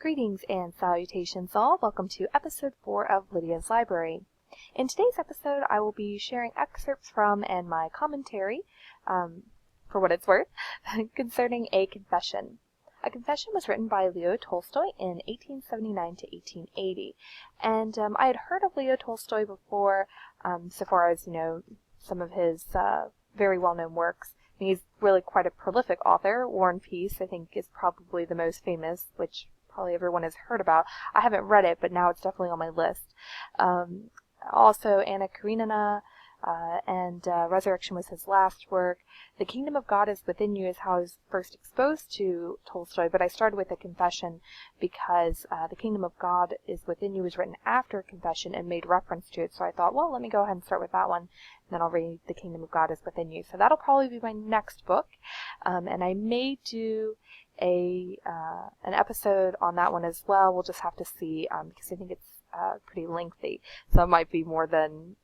Greetings and salutations all. Welcome to episode 4 of Lydia's Library. In today's episode, I will be sharing excerpts from and my commentary, for what it's worth, concerning A Confession. A Confession was written by Leo Tolstoy in 1879 to 1880. And I had heard of Leo Tolstoy before, so far as, some of his very well-known works. He's really quite a prolific author. War and Peace, I think, is probably the most famous, which probably everyone has heard about. I haven't read it, but now it's definitely on my list. Also, Anna Karenina, and Resurrection was his last work. The Kingdom of God is Within You is how I was first exposed to Tolstoy, but I started with A Confession because The Kingdom of God is Within You was written after Confession and made reference to it, so I thought, well, let me go ahead and start with that one, and then I'll read The Kingdom of God is Within You. So that'll probably be my next book, and I may do an episode on that one as well. We'll just have to see, because I think it's pretty lengthy, so it might be more than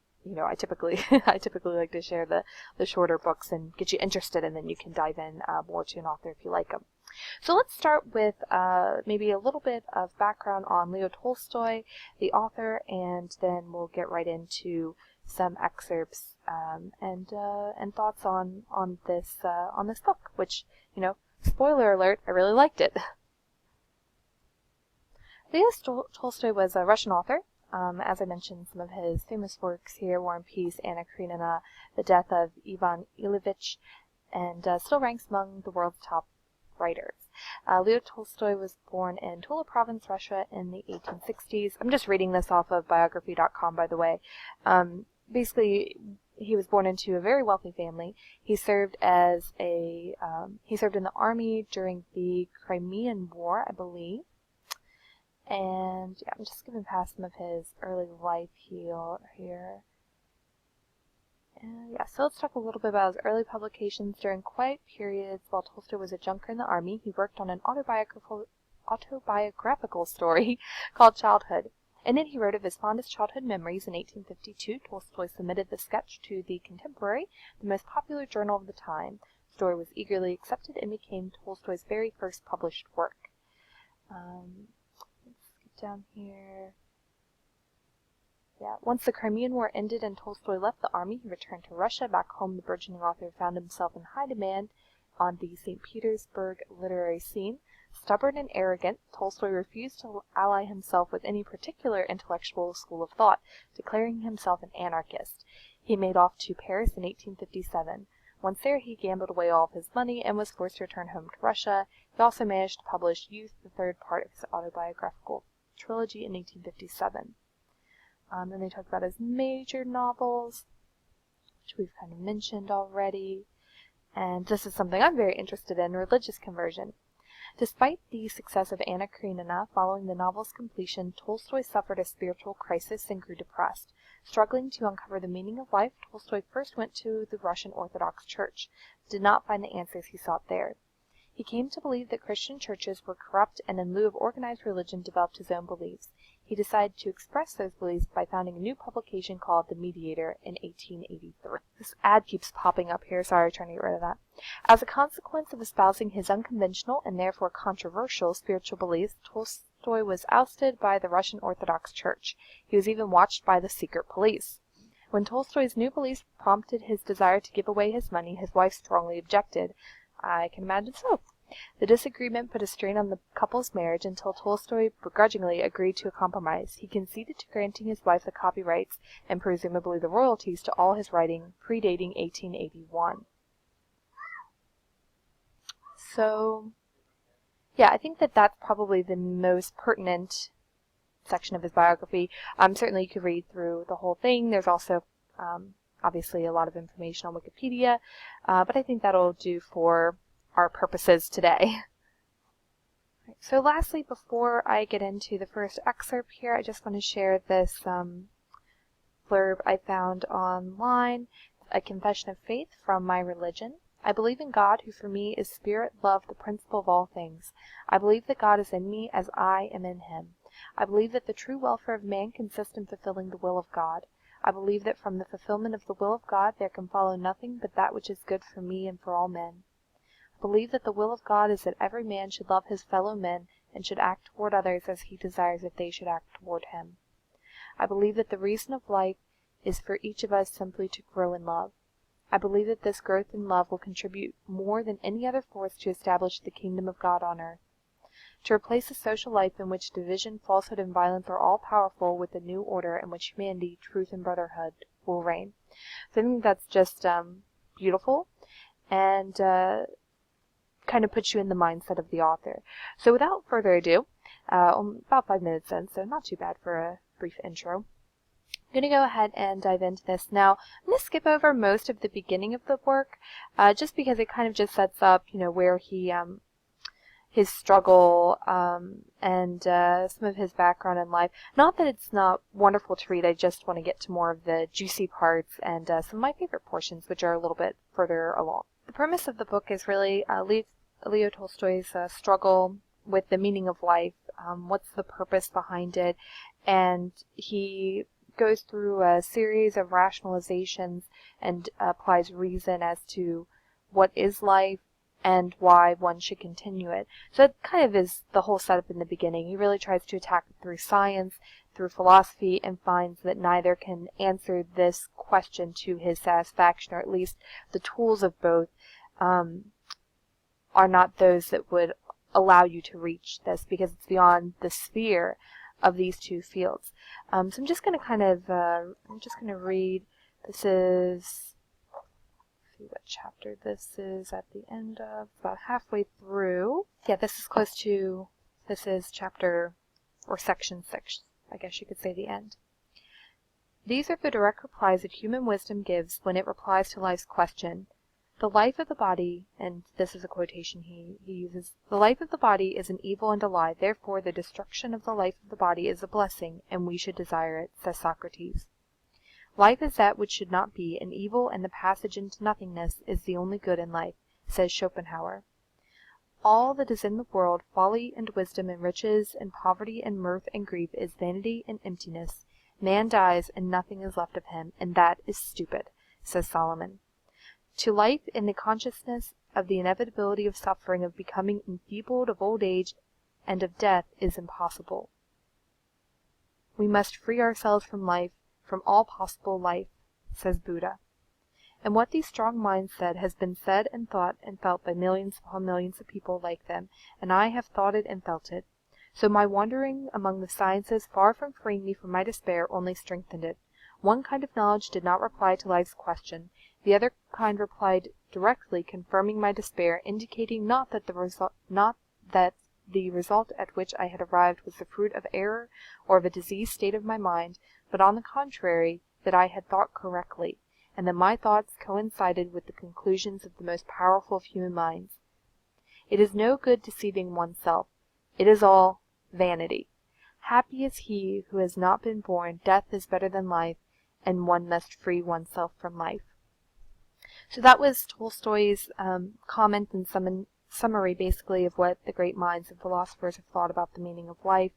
I typically like to share the shorter books and get you interested, and then you can dive in more to an author if you like them. So let's start with maybe a little bit of background on Leo Tolstoy, the author, and then we'll get right into some excerpts and thoughts on this book, which spoiler alert, I really liked it. Leo Tolstoy was a Russian author. As I mentioned, some of his famous works here, War and Peace, Anna Karenina, The Death of Ivan Ilyich, and still ranks among the world's top writers. Leo Tolstoy was born in Tula Province, Russia in the 1860s. I'm just reading this off of biography.com, by the way. Basically, he was born into a very wealthy family. He served in the army during the Crimean War, I believe. And yeah, I'm just skipping past some of his early life here. And yeah, so let's talk a little bit about his early publications. During quiet periods while Tolstoy was a junker in the army, he worked on an autobiographical story called Childhood. In it, he wrote of his fondest childhood memories. In 1852, Tolstoy submitted the sketch to The Contemporary, the most popular journal of the time. The story was eagerly accepted and became Tolstoy's very first published work. Down here. Yeah, once the Crimean War ended and Tolstoy left the army, he returned to Russia. Back home, the burgeoning author found himself in high demand on the St. Petersburg literary scene. Stubborn and arrogant, Tolstoy refused to ally himself with any particular intellectual school of thought, declaring himself an anarchist. He made off to Paris in 1857. Once there, he gambled away all of his money and was forced to return home to Russia. He also managed to publish Youth, the third part of his autobiographical trilogy, in 1857. Then they talk about his major novels, which we've kind of mentioned already. And this is something I'm very interested in, religious conversion. Despite the success of Anna Karenina, following the novel's completion, Tolstoy suffered a spiritual crisis and grew depressed. Struggling to uncover the meaning of life, Tolstoy first went to the Russian Orthodox Church, but did not find the answers he sought there. He came to believe that Christian churches were corrupt, and in lieu of organized religion developed his own beliefs. He decided to express those beliefs by founding a new publication called The Mediator in 1883. This ad keeps popping up here, sorry, trying to get rid of that. As a consequence of espousing his unconventional and therefore controversial spiritual beliefs, Tolstoy was ousted by the Russian Orthodox Church. He was even watched by the secret police. When Tolstoy's new beliefs prompted his desire to give away his money, his wife strongly objected. I can imagine so. The disagreement put a strain on the couple's marriage until Tolstoy begrudgingly agreed to a compromise. He conceded to granting his wife the copyrights and presumably the royalties to all his writing predating 1881. So, yeah, I think that's probably the most pertinent section of his biography. Certainly you could read through the whole thing. There's also obviously a lot of information on Wikipedia, but I think that'll do for our purposes today. So lastly, before I get into the first excerpt here, I just want to share this blurb I found online, A Confession of Faith from My Religion. I believe in God, who for me is spirit, love, the principle of all things. I believe that God is in me as I am in him. I believe that the true welfare of man consists in fulfilling the will of God. I believe that from the fulfillment of the will of God there can follow nothing but that which is good for me and for all men. I believe that the will of God is that every man should love his fellow men and should act toward others as he desires that they should act toward him. I believe that the reason of life is for each of us simply to grow in love. I believe that this growth in love will contribute more than any other force to establish the kingdom of God on earth, to replace a social life in which division, falsehood, and violence are all powerful with a new order in which humanity, truth, and brotherhood will reign. So I think that's just beautiful, and kind of puts you in the mindset of the author. So without further ado, about 5 minutes in, so not too bad for a brief intro. I'm going to go ahead and dive into this. Now, I'm going to skip over most of the beginning of the work, just because it kind of just sets up, where he, his struggle, and some of his background in life. Not that it's not wonderful to read, I just want to get to more of the juicy parts and some of my favorite portions, which are a little bit further along. The premise of the book is really Leo Tolstoy's struggle with the meaning of life, what's the purpose behind it, and he goes through a series of rationalizations and applies reason as to what is life and why one should continue it. So it kind of is the whole setup in the beginning. He really tries to attack it through science, through philosophy, and finds that neither can answer this question to his satisfaction, or at least the tools of both are not those that would allow you to reach this, because it's beyond the sphere of these two fields. So I'm just going to kind of, read, this is, let's see what chapter this is at the end of, about halfway through. Yeah, this is chapter, or section 6, I guess you could say the end. These are the direct replies that human wisdom gives when it replies to life's question. The life of the body, and this is a quotation he uses, the life of the body is an evil and a lie, therefore the destruction of the life of the body is a blessing, and we should desire it, says Socrates. Life is that which should not be, and evil and the passage into nothingness is the only good in life, says Schopenhauer. All that is in the world, folly and wisdom and riches and poverty and mirth and grief, is vanity and emptiness. Man dies and nothing is left of him, and that is stupid, says Solomon. To life in the consciousness of the inevitability of suffering, of becoming enfeebled, of old age, and of death is impossible. We must free ourselves from life, from all possible life, says Buddha. And what these strong minds said has been said and thought and felt by millions upon millions of people like them, and I have thought it and felt it. So my wandering among the sciences, far from freeing me from my despair, only strengthened it. One kind of knowledge did not reply to life's question. The other kind replied directly, confirming my despair, indicating not that the result at which I had arrived was the fruit of error or of a diseased state of my mind, but on the contrary, that I had thought correctly, and that my thoughts coincided with the conclusions of the most powerful of human minds. It is no good deceiving oneself. It is all vanity. Happy is he who has not been born. Death is better than life, and one must free oneself from life. So that was Tolstoy's comment and summary, basically, of what the great minds and philosophers have thought about the meaning of life.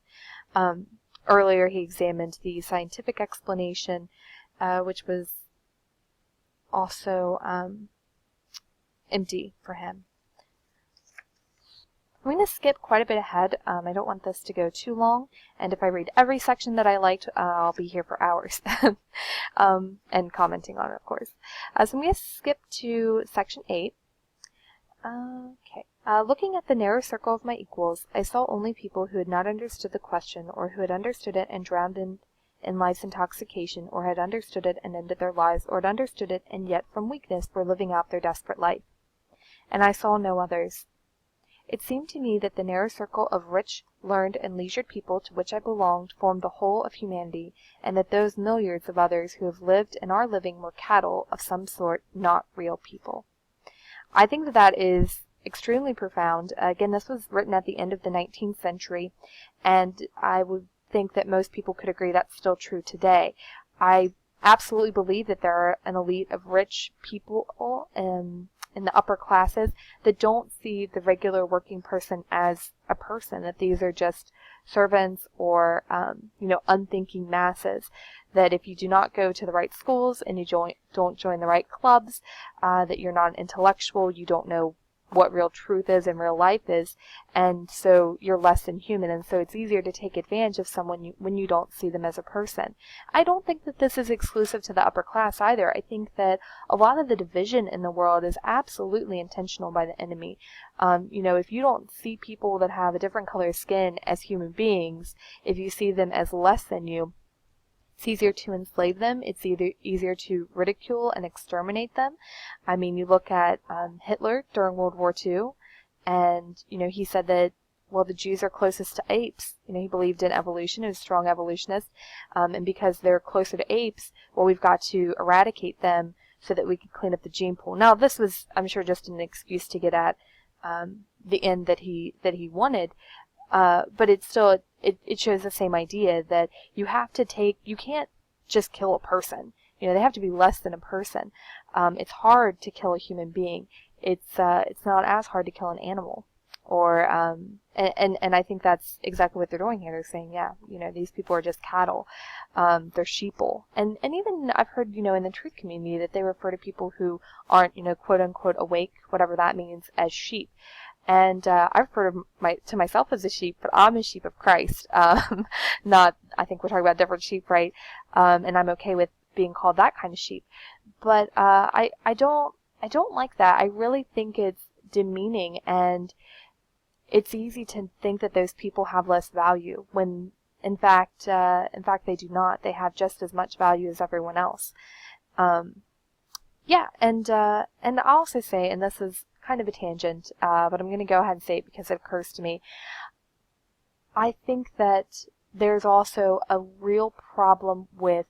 Earlier, he examined the scientific explanation, which was also empty for him. I'm going to skip quite a bit ahead. I don't want this to go too long, and if I read every section that I liked, I'll be here for hours, and commenting on it, of course. So I'm going to skip to section 8. Okay. Looking at the narrow circle of my equals, I saw only people who had not understood the question, or who had understood it and drowned in life's intoxication, or had understood it and ended their lives, or had understood it and yet from weakness were living out their desperate life. And I saw no others. It seemed to me that the narrow circle of rich, learned, and leisured people to which I belonged formed the whole of humanity, and that those milliards of others who have lived and are living were cattle of some sort, not real people. I think that that is extremely profound. Again, this was written at the end of the 19th century, and I would think that most people could agree that's still true today. I absolutely believe that there are an elite of rich people in the upper classes that don't see the regular working person as a person, that these are just servants or unthinking masses, that if you do not go to the right schools and you don't join the right clubs, that you're not an intellectual, you don't know what real truth is and real life is, and so you're less than human, and so it's easier to take advantage of someone when you don't see them as a person. I don't think that this is exclusive to the upper class either. I think that a lot of the division in the world is absolutely intentional by the enemy. If you don't see people that have a different color skin as human beings, if you see them as less than you, it's easier to enslave them. It's easier to ridicule and exterminate them. I mean, you look at Hitler during World War II, and, he said that, well, the Jews are closest to apes. He believed in evolution. He was a strong evolutionist. And because they're closer to apes, well, we've got to eradicate them so that we can clean up the gene pool. Now, this was, I'm sure, just an excuse to get at the end that he wanted. But it's still, it shows the same idea that you can't just kill a person. They have to be less than a person. It's hard to kill a human being. It's not as hard to kill an animal. And I think that's exactly what they're doing here. They're saying, yeah, these people are just cattle. They're sheeple. And even I've heard, in the truth community that they refer to people who aren't, quote unquote awake, whatever that means, as sheep. And I refer to myself as a sheep, but I'm a sheep of Christ. I think we're talking about different sheep, right? And I'm okay with being called that kind of sheep. But I don't like that. I really think it's demeaning, and it's easy to think that those people have less value when, in fact, they do not. They have just as much value as everyone else. Yeah, and I'll also say, and this is kind of a tangent, but I'm going to go ahead and say it because it occurs to me. I think that there's also a real problem with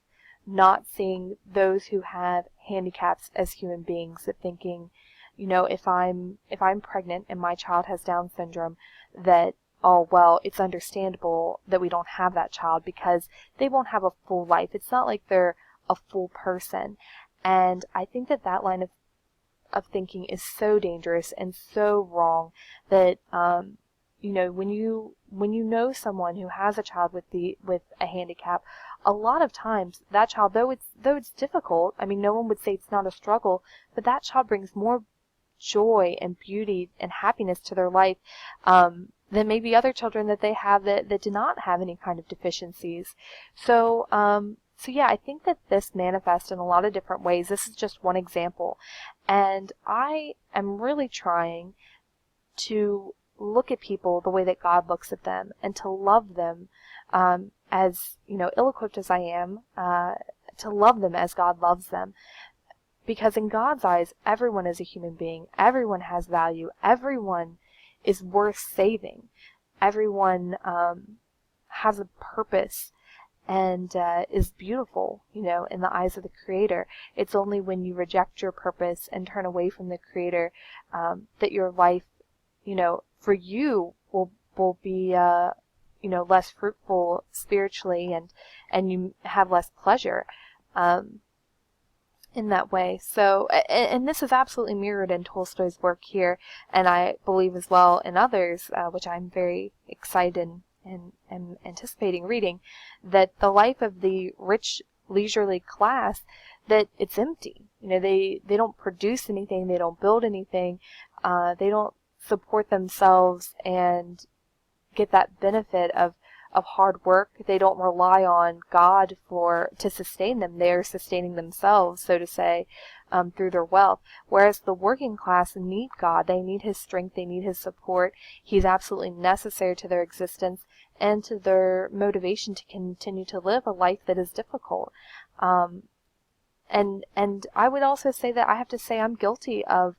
not seeing those who have handicaps as human beings, that thinking, if I'm pregnant and my child has Down syndrome, that, oh, well, it's understandable that we don't have that child because they won't have a full life. It's not like they're a full person. And I think that line of thinking is so dangerous and so wrong that, when you know someone who has a child with a handicap, a lot of times that child, though it's difficult, I mean, no one would say it's not a struggle, but that child brings more joy and beauty and happiness to their life than maybe other children that they have that do not have any kind of deficiencies. So yeah, I think that this manifests in a lot of different ways. This is just one example. And I am really trying to look at people the way that God looks at them and to love them as, ill-equipped as I am, to love them as God loves them. Because in God's eyes, everyone is a human being. Everyone has value. Everyone is worth saving. Everyone has a purpose and is beautiful, in the eyes of the Creator. It's only when you reject your purpose and turn away from the Creator that your life, for you will be, less fruitful spiritually, and you have less pleasure in that way. So, and this is absolutely mirrored in Tolstoy's work here, and I believe as well in others, which I'm very excited and anticipating reading, that the life of the rich, leisurely class, that it's empty. They don't produce anything, they don't build anything, they don't support themselves and get that benefit of hard work. They don't rely on God to sustain them. They're sustaining themselves, so to say, through their wealth. Whereas the working class need God. They need His strength. They need His support. He's absolutely necessary to their existence and to their motivation to continue to live a life that is difficult. And I would also say that I have to say I'm guilty of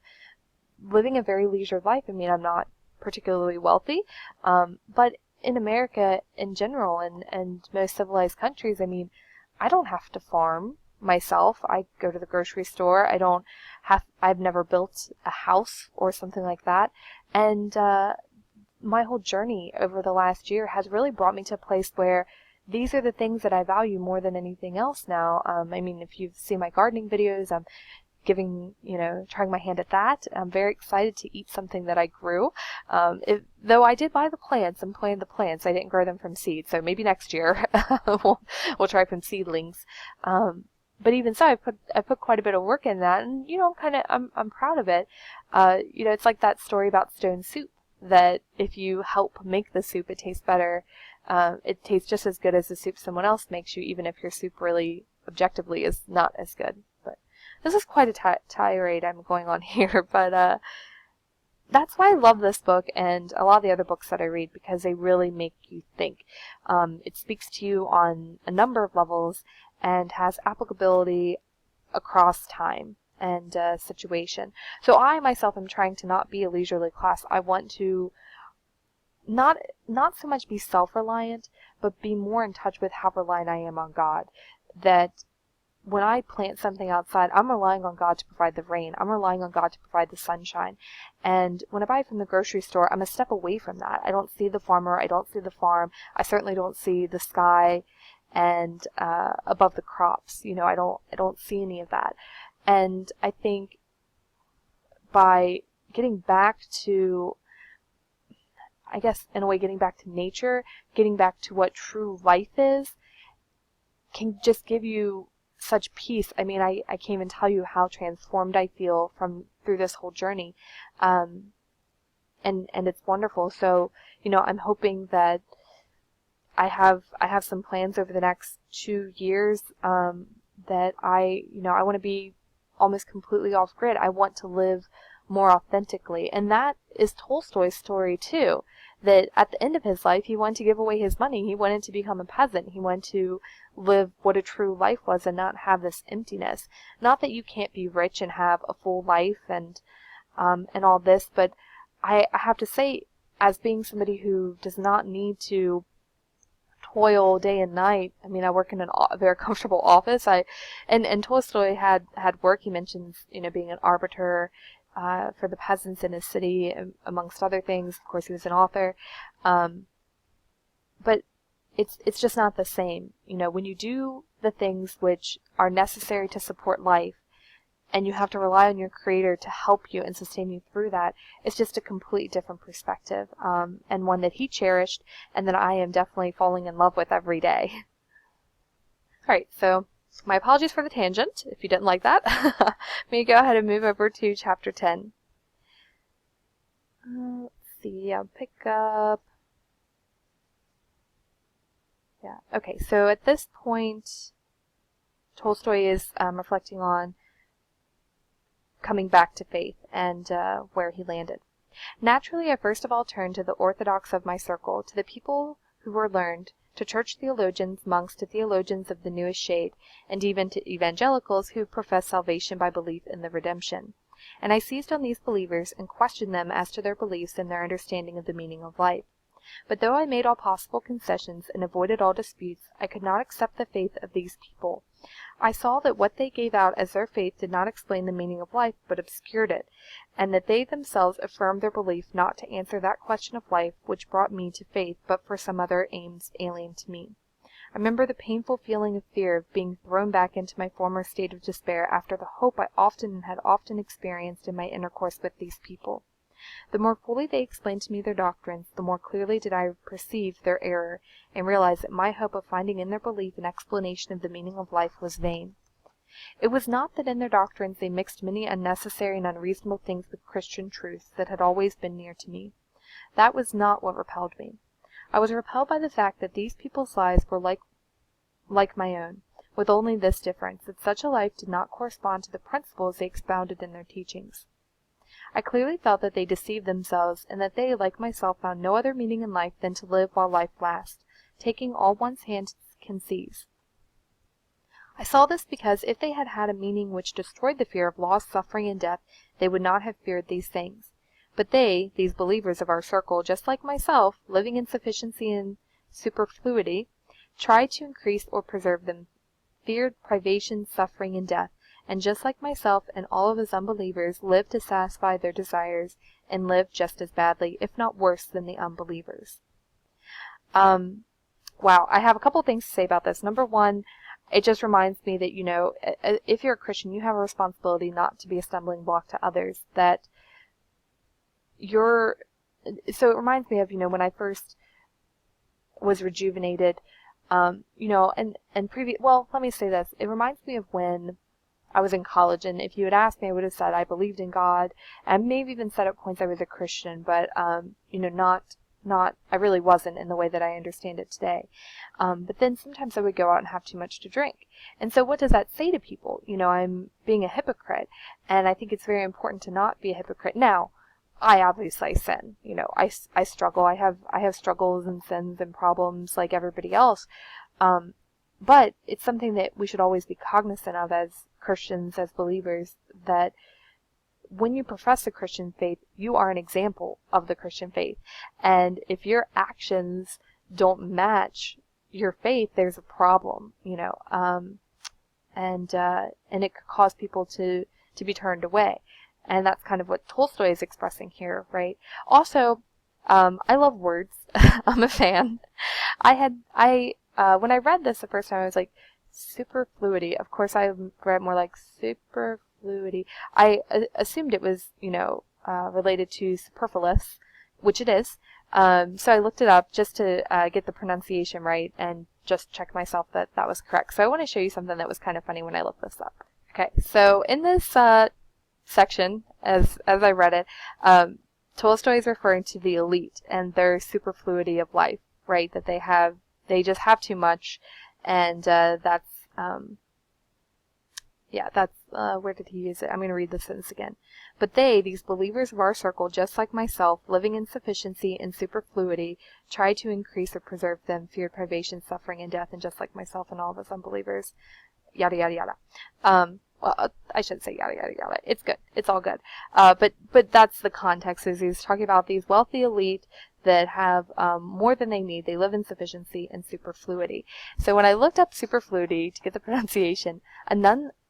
living a very leisured life. I mean, I'm not particularly wealthy, but in America in general and most civilized countries, I mean, I don't have to farm myself. I go to the grocery store. I've never built a house or something like that. And my whole journey over the last year has really brought me to a place where these are the things that I value more than anything else now. I mean, if you've seen my gardening videos, I'm trying my hand at that. I'm very excited to eat something that I grew. Though I did buy the plants and plant the plants, I didn't grow them from seed. So maybe next year we'll try from seedlings. but even so, I put quite a bit of work in that, and I'm proud of it. It's like that story about stone soup, that if you help make the soup, it tastes better. It tastes just as good as the soup someone else makes you, even if your soup really objectively is not as good. But this is quite a tirade I'm going on here, but that's why I love this book and a lot of the other books that I read, because they really make you think. It speaks to you on a number of levels and has applicability across time and situation. So I myself am trying to not be a leisurely class. I want to not so much be self-reliant, but be more in touch with how reliant I am on God. That when I plant something outside, I'm relying on God to provide the rain. I'm relying on God to provide the sunshine. And when I buy from the grocery store, I'm a step away from that. I don't see the farmer. I don't see the farm. I certainly don't see the sky and above the crops. I don't see any of that. And I think by getting back to, I guess in a way, getting back to nature, getting back to what true life is, can just give you such peace. I mean, I can't even tell you how transformed I feel through this whole journey. And it's wonderful. So, I'm hoping that I have some plans over the next 2 years, that I want to be almost completely off grid. I want to live more authentically. And that is Tolstoy's story too, that at the end of his life, he wanted to give away his money. He wanted to become a peasant. He wanted to live what a true life was and not have this emptiness. Not that you can't be rich and have a full life and all this, but I have to say, as being somebody who does not need to toil day and night. I mean, I work in a very comfortable office. And Tolstoy had work. He mentions, being an arbiter for the peasants in his city, amongst other things. Of course, he was an author. But it's just not the same. When you do the things which are necessary to support life, and you have to rely on your Creator to help you and sustain you through that, it's just a completely different perspective, and one that he cherished, and that I am definitely falling in love with every day. Alright, so my apologies for the tangent, if you didn't like that. Let me go ahead and move over to chapter 10. Let's see, I'll pick up... Yeah, okay, so at this point, Tolstoy is reflecting on coming back to faith and where he landed. Naturally, I first of all turned to the orthodox of my circle, to the people who were learned, to church theologians, monks, to theologians of the newest shade, and even to evangelicals who profess salvation by belief in the redemption. And I seized on these believers and questioned them as to their beliefs and their understanding of the meaning of life. But though I made all possible concessions and avoided all disputes, I could not accept the faith of these people. I saw that what they gave out as their faith did not explain the meaning of life, but obscured it, and that they themselves affirmed their belief not to answer that question of life which brought me to faith, but for some other aims alien to me. I remember the painful feeling of fear of being thrown back into my former state of despair after the hope I had often experienced in my intercourse with these people. The more fully they explained to me their doctrines, the more clearly did I perceive their error, and realize that my hope of finding in their belief an explanation of the meaning of life was vain. It was not that in their doctrines they mixed many unnecessary and unreasonable things with Christian truths that had always been near to me. That was not what repelled me. I was repelled by the fact that these people's lives were like my own, with only this difference, that such a life did not correspond to the principles they expounded in their teachings. I clearly felt that they deceived themselves, and that they, like myself, found no other meaning in life than to live while life lasts, taking all one's hand can seize. I saw this because if they had had a meaning which destroyed the fear of loss, suffering, and death, they would not have feared these things. But they, these believers of our circle, just like myself, living in sufficiency and superfluity, tried to increase or preserve them, feared privation, suffering, and death, and just like myself and all of his unbelievers, lived to satisfy their desires, and lived just as badly, if not worse, than the unbelievers. Wow, I have a couple things to say about this. Number one, it just reminds me that, if you're a Christian, you have a responsibility not to be a stumbling block to others. So it reminds me of, when I first was rejuvenated, Well, let me say this. It reminds me of when I was in college, and if you had asked me, I would have said I believed in God, and maybe even said at points I was a Christian, but, I really wasn't in the way that I understand it today. But then sometimes I would go out and have too much to drink. And so what does that say to people? I'm being a hypocrite, and I think it's very important to not be a hypocrite. Now, I obviously sin. I struggle. I have struggles and sins and problems like everybody else. But it's something that we should always be cognizant of as Christians, as believers, that when you profess the Christian faith, you are an example of the Christian faith. And if your actions don't match your faith, there's a problem, and it could cause people to be turned away. And that's kind of what Tolstoy is expressing here, right? Also, I love words. I'm a fan. When I read this the first time, I was like, superfluity. Of course, I read more like superfluity. I assumed it was, related to superfluous, which it is. So I looked it up just to get the pronunciation right and just check myself that that was correct. So I want to show you something that was kind of funny when I looked this up. Okay, so in this section, as I read it, Tolstoy is referring to the elite and their superfluity of life, right? That they just have too much, and that's where did he use it? I'm going to read the sentence again. But they, these believers of our circle, just like myself, living in sufficiency and superfluity, try to increase or preserve them, feared privation, suffering, and death, and just like myself and all of us unbelievers, yada, yada, yada. Well, I shouldn't say yada, yada, yada. It's good. It's all good. But that's the context, is he's talking about these wealthy elite that have more than they need. They live in sufficiency and superfluity. So when I looked up superfluity to get the pronunciation,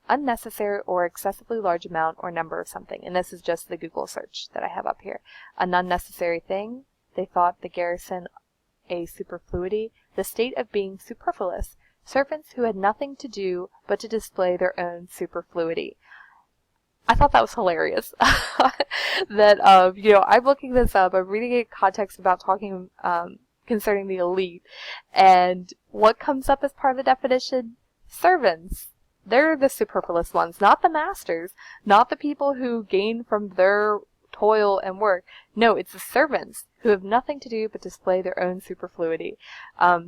unnecessary or excessively large amount or number of something. And this is just the Google search that I have up here. An unnecessary thing, they thought the garrison a superfluity, the state of being superfluous, servants who had nothing to do but to display their own superfluity. I thought that was hilarious. That, I'm looking this up, I'm reading a context about talking concerning the elite, and what comes up as part of the definition? Servants. They're the superfluous ones, not the masters, not the people who gain from their toil and work. No, it's the servants who have nothing to do but display their own superfluity. I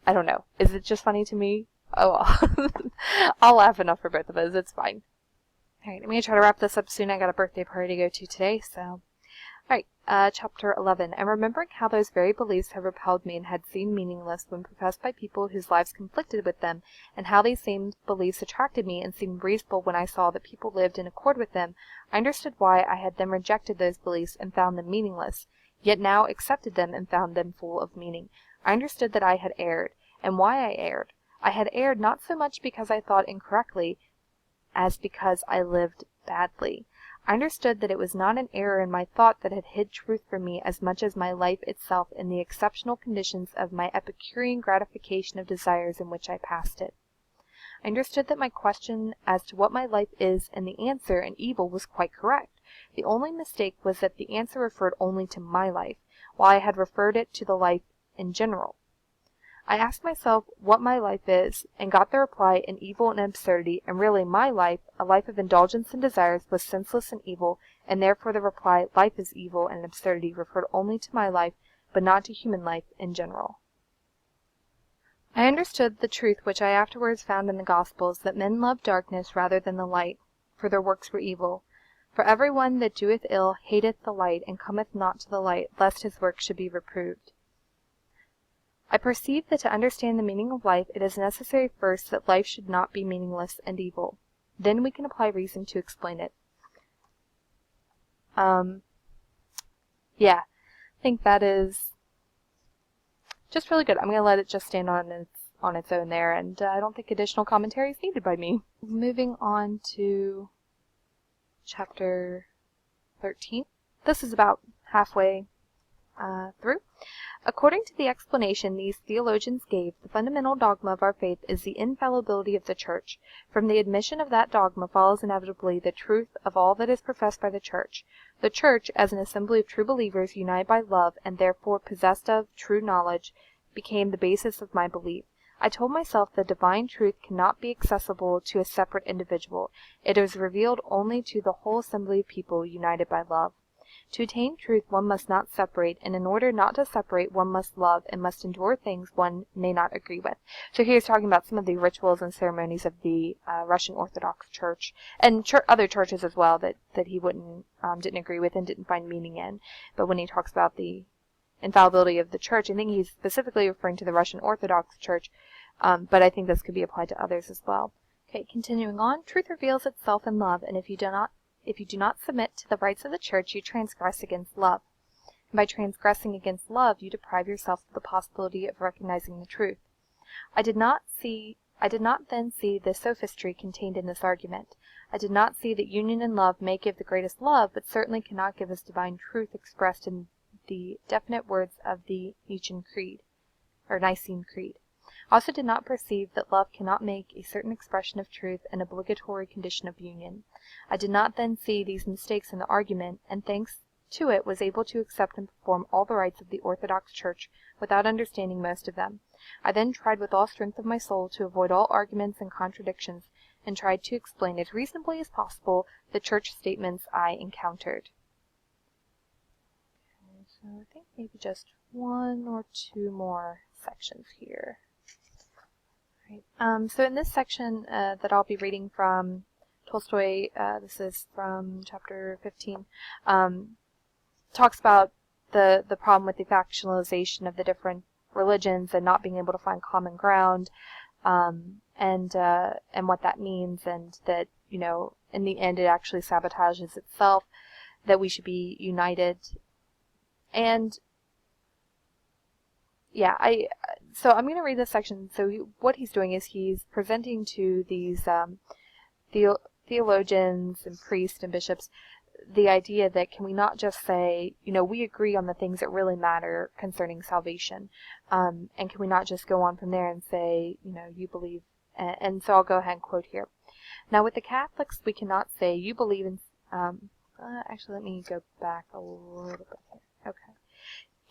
don't know. Is it just funny to me? Oh, well. I'll laugh enough for both of us. It's fine. Alright, I'm going to try to wrap this up soon. I got a birthday party to go to today, so. Alright, chapter 11. And remembering how those very beliefs have repelled me and had seemed meaningless when professed by people whose lives conflicted with them, and how these same beliefs attracted me and seemed reasonable when I saw that people lived in accord with them, I understood why I had then rejected those beliefs and found them meaningless, yet now accepted them and found them full of meaning. I understood that I had erred, and why I erred. I had erred not so much because I thought incorrectly, as because I lived badly. I understood that it was not an error in my thought that had hid truth from me as much as my life itself in the exceptional conditions of my Epicurean gratification of desires in which I passed it. I understood that my question as to what my life is and the answer, an evil, was quite correct. The only mistake was that the answer referred only to my life, while I had referred it to the life in general. I asked myself what my life is, and got the reply an evil and absurdity, and really my life, a life of indulgence and desires, was senseless and evil, and therefore the reply, life is evil and absurdity, referred only to my life, but not to human life in general. I understood the truth which I afterwards found in the Gospels, that men love darkness rather than the light, for their works were evil. For every one that doeth ill hateth the light, and cometh not to the light, lest his work should be reproved. I perceive that to understand the meaning of life, it is necessary first that life should not be meaningless and evil. Then we can apply reason to explain it. I think that is just really good. I'm going to let it just stand on its own there, and I don't think additional commentary is needed by me. Moving on to chapter 13. This is about halfway through. According to the explanation these theologians gave, the fundamental dogma of our faith is the infallibility of the Church. From the admission of that dogma follows inevitably the truth of all that is professed by the Church. The Church, as an assembly of true believers united by love, and therefore possessed of true knowledge, became the basis of my belief. I told myself that divine truth cannot be accessible to a separate individual. It is revealed only to the whole assembly of people united by love. To attain truth one must not separate, and in order not to separate one must love and must endure things one may not agree with. So here's talking about some of the rituals and ceremonies of the Russian Orthodox Church, and other churches as well that he didn't agree with and didn't find meaning in. But when he talks about the infallibility of the church, I think he's specifically referring to the Russian Orthodox Church, but I think this could be applied to others as well. Okay, continuing on, truth reveals itself in love, and if you do not submit to the rights of the church, you transgress against love. And by transgressing against love, you deprive yourself of the possibility of recognizing the truth. I did not then see the sophistry contained in this argument. I did not see that union in love may give the greatest love, but certainly cannot give us divine truth expressed in the definite words of the Nicene Creed. I also did not perceive that love cannot make a certain expression of truth an obligatory condition of union. I did not then see these mistakes in the argument, and thanks to it was able to accept and perform all the rites of the Orthodox Church without understanding most of them. I then tried with all strength of my soul to avoid all arguments and contradictions, and tried to explain as reasonably as possible the church statements I encountered. Okay, so I think maybe just one or two more sections here. So in this section that I'll be reading from Tolstoy, this is from chapter 15, talks about the problem with the factionalization of the different religions and not being able to find common ground, and what that means, and that, you know, in the end it actually sabotages itself, that we should be united. And yeah, so I'm going to read this section. So what he's doing is he's presenting to these theologians and priests and bishops the idea that can we not just say, you know, we agree on the things that really matter concerning salvation, and can we not just go on from there and say, you know, you believe, and so I'll go ahead and quote here. Now with the Catholics we cannot say you believe in, actually let me go back a little bit here. Okay.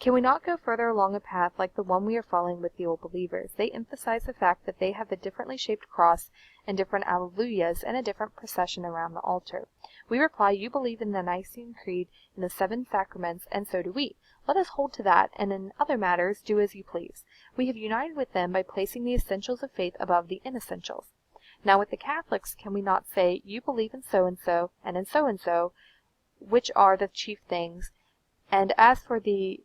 Can we not go further along a path like the one we are following with the old believers? They emphasize the fact that they have a differently shaped cross and different alleluias and a different procession around the altar. We reply, you believe in the Nicene Creed and the 7 sacraments, and so do we. Let us hold to that, and in other matters do as you please. We have united with them by placing the essentials of faith above the inessentials. Now with the Catholics can we not say, you believe in so-and-so, and in so-and-so, which are the chief things, and as for the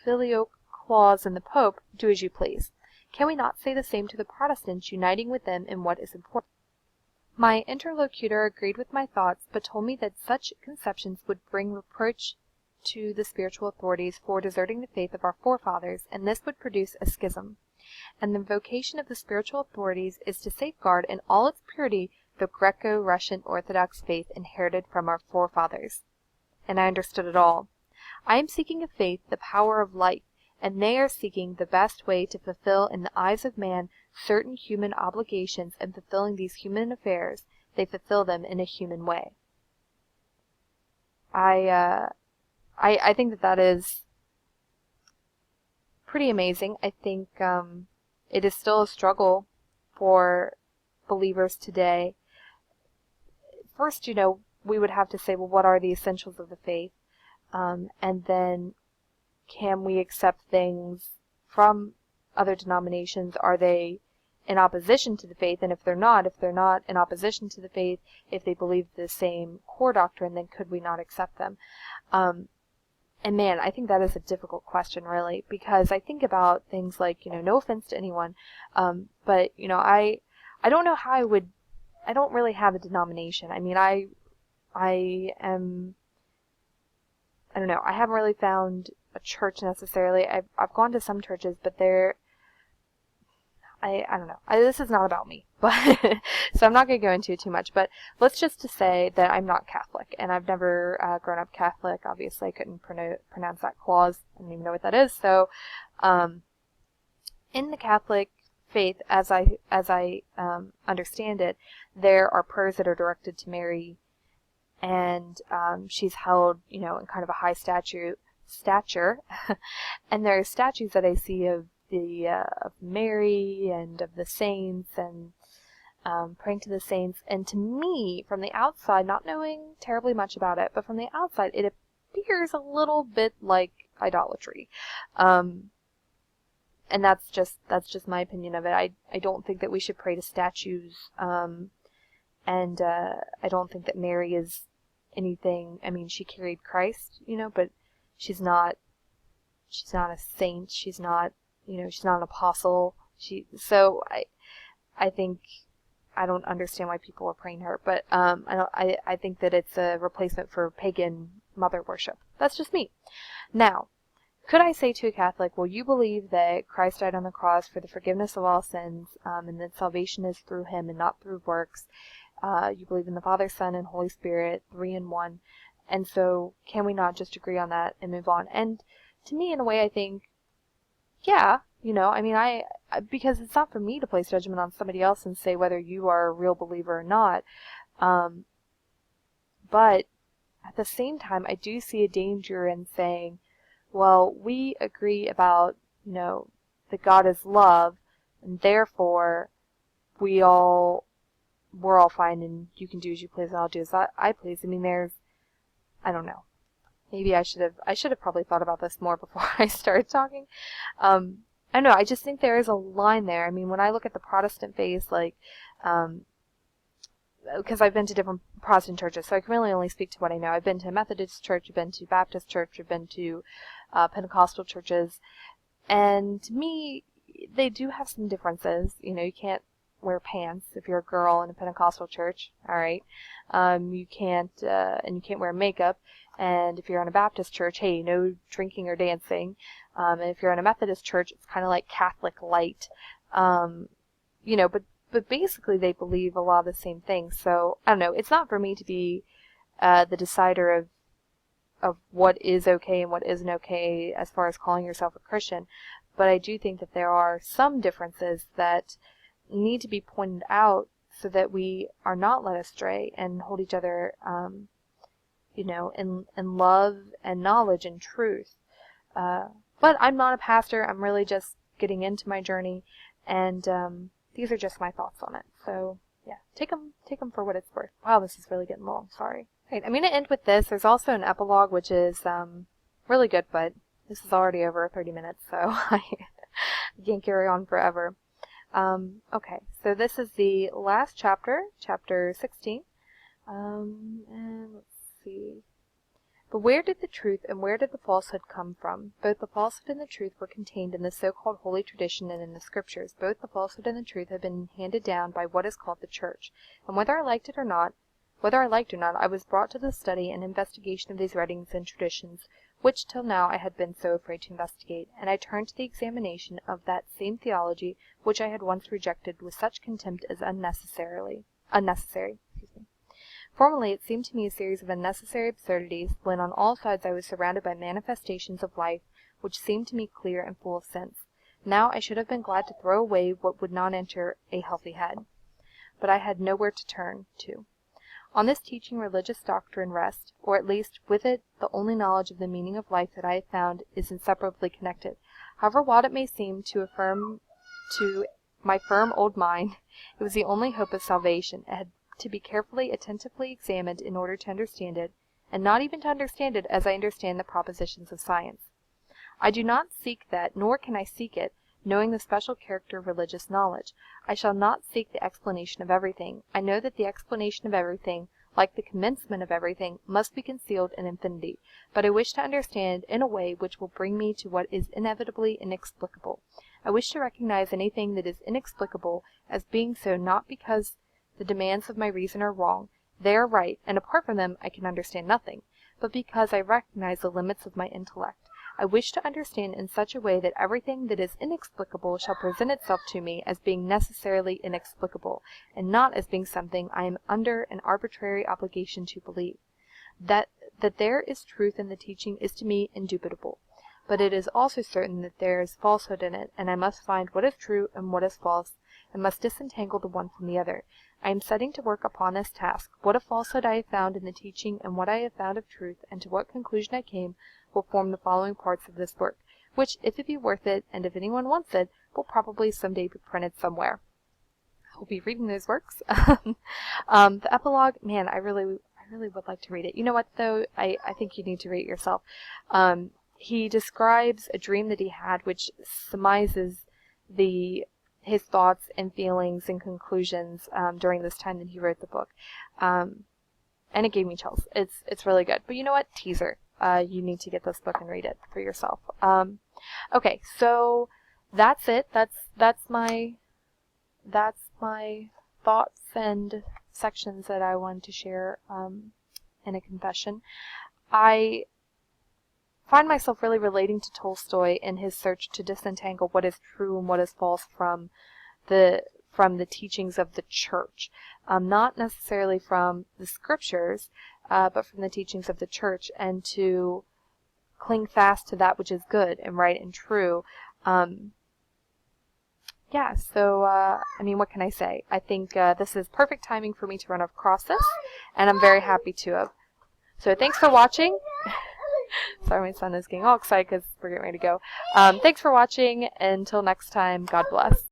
filioque clause in the Pope, do as you please. Can we not say the same to the Protestants, uniting with them in what is important? My interlocutor agreed with my thoughts, but told me that such conceptions would bring reproach to the spiritual authorities for deserting the faith of our forefathers, and this would produce a schism. And the vocation of the spiritual authorities is to safeguard in all its purity the Greco-Russian Orthodox faith inherited from our forefathers. And I understood it all. I am seeking of faith the power of life, and they are seeking the best way to fulfill in the eyes of man certain human obligations, and fulfilling these human affairs, they fulfill them in a human way. I think that is pretty amazing. I think it is still a struggle for believers today. First, you know, we would have to say, well, what are the essentials of the faith? And then can we accept things from other denominations? Are they in opposition to the faith? And if they're not in opposition to the faith, if they believe the same core doctrine, then could we not accept them? And man, I think that is a difficult question, really, because I think about things like, you know, no offense to anyone, but, you know, I don't know how I don't really have a denomination. I mean, I don't know, I haven't really found a church necessarily. I've gone to some churches, but I don't know. This is not about me, but so I'm not going to go into it too much, but let's just to say that I'm not Catholic, and I've never grown up Catholic. Obviously, I couldn't pronounce that clause. I don't even know what that is. So, in the Catholic faith, as I understand it, there are prayers that are directed to Mary, and she's held, you know, in kind of a high stature, and there are statues that I see of of Mary and of the saints and praying to the saints. And to me, from the outside, not knowing terribly much about it, but from the outside, it appears a little bit like idolatry. And that's just my opinion of it. I don't think that we should pray to statues. And I don't think that Mary is anything. I mean, she carried Christ, but she's not a saint. She's not an apostle. So I think I don't understand why people are praying to her, but I think that it's a replacement for pagan mother worship. That's just me. Now, could I say to a Catholic, well, you believe that Christ died on the cross for the forgiveness of all sins, and that salvation is through him and not through works. You believe in the Father, Son, and Holy Spirit, 3 in 1. And so can we not just agree on that and move on? And to me, in a way, I think, yeah, I because it's not for me to place judgment on somebody else and say whether you are a real believer or not. But at the same time, I do see a danger in saying, well, we agree about, that God is love, and therefore we're all fine, and you can do as you please, and I'll do as I please. I mean, I don't know. Maybe I should have probably thought about this more before I started talking. I don't know. I just think there is a line there. I mean, when I look at the Protestant faith, because I've been to different Protestant churches, so I can really only speak to what I know. I've been to a Methodist church, I've been to Baptist church, I've been to Pentecostal churches, and to me, they do have some differences. You can't wear pants if you're a girl in a Pentecostal church, all right? You can't wear makeup, and if you're in a Baptist church, hey, no drinking or dancing. And if you're in a Methodist church, it's kind of like Catholic light, But basically, they believe a lot of the same things. So I don't know. It's not for me to be the decider of what is okay and what isn't okay as far as calling yourself a Christian. But I do think that there are some differences that need to be pointed out so that we are not led astray and hold each other, in love and knowledge and truth. But I'm not a pastor. I'm really just getting into my journey, and these are just my thoughts on it. So yeah, take them for what it's worth. Wow, this is really getting long. Sorry. Right, I'm going to end with this. There's also an epilogue, which is really good, but this is already over 30 minutes, so I can't carry on forever. Okay, so this is the last chapter, chapter 16. And let's see. But where did the truth and where did the falsehood come from? Both the falsehood and the truth were contained in the so-called holy tradition and in the scriptures. Both the falsehood and the truth have been handed down by what is called the church. And whether I liked or not, I was brought to the study and investigation of these writings and traditions, which till now I had been so afraid to investigate, and I turned to the examination of that same theology which I had once rejected with such contempt as unnecessary. Formerly it seemed to me a series of unnecessary absurdities, when on all sides I was surrounded by manifestations of life which seemed to me clear and full of sense. Now I should have been glad to throw away what would not enter a healthy head. But I had nowhere to turn to. On this teaching religious doctrine rests, or at least with it the only knowledge of the meaning of life that I have found is inseparably connected. However wild it may seem to my firm old mind, it was the only hope of salvation. It had to be carefully, attentively examined in order to understand it, and not even to understand it as I understand the propositions of science. I do not seek that, nor can I seek it, knowing the special character of religious knowledge. I shall not seek the explanation of everything. I know that the explanation of everything, like the commencement of everything, must be concealed in infinity, but I wish to understand in a way which will bring me to what is inevitably inexplicable. I wish to recognize anything that is inexplicable as being so not because the demands of my reason are wrong, they are right, and apart from them I can understand nothing, but because I recognize the limits of my intellect. I wish to understand in such a way that everything that is inexplicable shall present itself to me as being necessarily inexplicable, and not as being something I am under an arbitrary obligation to believe. That there is truth in the teaching is to me indubitable, but it is also certain that there is falsehood in it, and I must find what is true and what is false, and must disentangle the one from the other. I am setting to work upon this task. What of falsehood I have found in the teaching, and what I have found of truth, and to what conclusion I came, will form the following parts of this work, which, if it be worth it, and if anyone wants it, will probably someday be printed somewhere. I will be reading those works. The epilogue, man, I really would like to read it. You know what, though? I think you need to read it yourself. He describes a dream that he had, which surmises his thoughts and feelings and conclusions during this time that he wrote the book. And it gave me chills. It's really good. But you know what? Teaser. You need to get this book and read it for yourself. Okay, so that's it. That's my thoughts and sections that I wanted to share in a confession. I find myself really relating to Tolstoy in his search to disentangle what is true and what is false from the teachings of the church. Not necessarily from the scriptures, but from the teachings of the church, and to cling fast to that which is good and right and true. Yeah, so, I mean, what can I say? I think this is perfect timing for me to run across this, and I'm very happy to have. So thanks for watching. Sorry, my son is getting all excited because we're getting ready to go. Thanks for watching. Until next time, God bless.